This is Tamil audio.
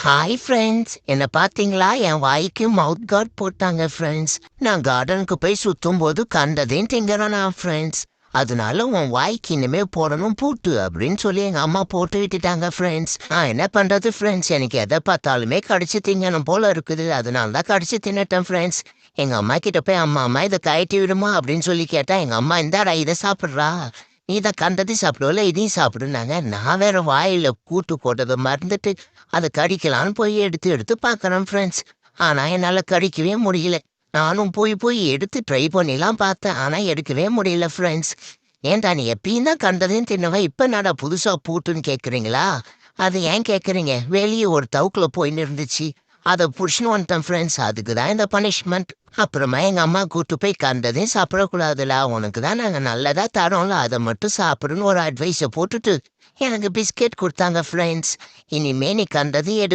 ஹாய் ஃப்ரெண்ட்ஸ், என்ன பார்த்தீங்களா? என் வாய்க்கு மவுத் கார்ட் போட்டாங்க ஃப்ரெண்ட்ஸ். நான் கார்டனுக்கு போய் சுத்தும்போது கண்டதையும் திங்கிறேன் நான் ஃப்ரெண்ட்ஸ். அதனால உன் வாய்க்கு இனிமே போடணும் பூட்டு அப்படின்னு சொல்லி எங்க அம்மா போட்டு விட்டுட்டாங்க ஃப்ரெண்ட்ஸ். நான் என்ன பண்றது ஃப்ரெண்ட்ஸ், எனக்கு எதை பார்த்தாலுமே கடிச்சு திங்கணும் போல இருக்குது. அதனால தான் கடிச்சு தின்னுட்டேன் ஃப்ரெண்ட்ஸ். எங்க அம்மா கிட்ட போய் அம்மா இதை கழட்டி விடுமா அப்படின்னு சொல்லி கேட்டா எங்க அம்மா இந்தாடா இதை சாப்பிட்றா, நீ தான் கண்டதையும் சாப்பிடுவல இதையும் சாப்பிடுனாங்க. நான் வேற வாயில கூட்டு போட்டதை மறந்துட்டு அதை கடிக்கலான்னு போய் எடுத்து எடுத்து பார்க்குறேன் ஃப்ரெண்ட்ஸ். ஆனால் என்னால் கடிக்கவே முடியல. நானும் போய் போய் எடுத்து ட்ரை பண்ணிலாம் பார்த்தேன், ஆனால் எடுக்கவே முடியல ஃப்ரெண்ட்ஸ். ஏன்டா நீ எப்பயும் தான் கண்டதையும் தின்னவ, இப்போ என்னடா புதுசாக பூட்டுன்னு கேட்குறீங்களா? அது ஏன் கேட்குறீங்க? வெளியே ஒரு தவுக்குல போயின்னு இருந்துச்சு, அதை புடிச்சுன்னு வந்துட்டேன் ஃப்ரெண்ட்ஸ். அதுக்கு தான் இந்த பனிஷ்மெண்ட். அப்புறமா எங்கள் அம்மா கூட்டு போய் கண்டதையும் சாப்பிடக்கூடாதுல, உனக்கு தான் நாங்கள் நல்லதா தரோம்ல, அதை மட்டும் சாப்பிடுன்னு ஒரு அட்வைஸை போட்டுட்டு எனக்கு பிஸ்கெட் கொடுத்தாங்க ஃப்ரெண்ட்ஸ். இனிமே நீ கண்டது எடு